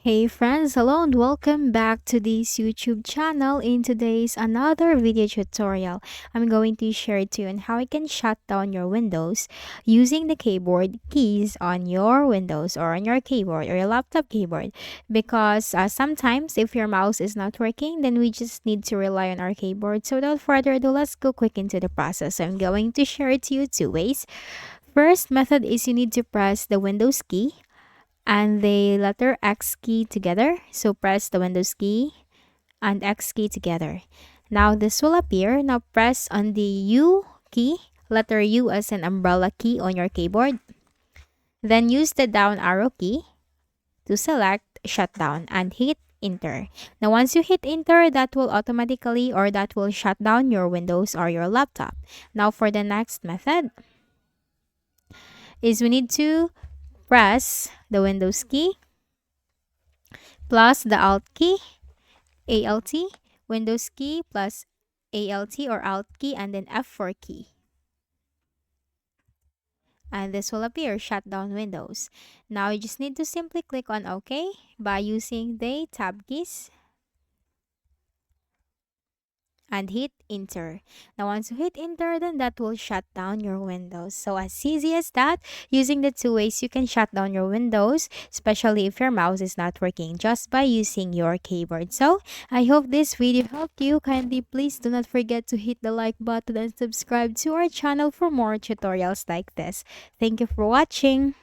Hey friends, hello and welcome back to this YouTube channel. In today's another video tutorial, I'm going to share to you on how you can shut down your Windows using the keyboard keys on your Windows or on your keyboard or your laptop keyboard. Because sometimes if your mouse is not working, then we just need to rely on our keyboard. So without further ado, let's go quick into the process. I'm going to share it to you two ways. First method is you need to press the Windows key and the letter X key together. So press the Windows key and X key together. Now this will appear. Now press on the U key, letter U as an umbrella key on your keyboard. Then use the down arrow key to select shutdown and hit enter. Now once you hit enter, that will automatically or that will shut down your Windows or your laptop. Now for the next method is we need to press the Windows key plus the Alt key, Alt, Windows key plus Alt or Alt key, and then F4 key. And this will appear, shut down Windows. Now you just need to simply click on OK by using the tab keys and hit enter. Now once you hit enter, then that will shut down your Windows. So as easy as that, using the two ways you can shut down your Windows, especially if your mouse is not working, just by using your keyboard. So I hope this video helped you. Kindly please do not forget to hit the like button and subscribe to our channel for more tutorials like this. Thank you for watching.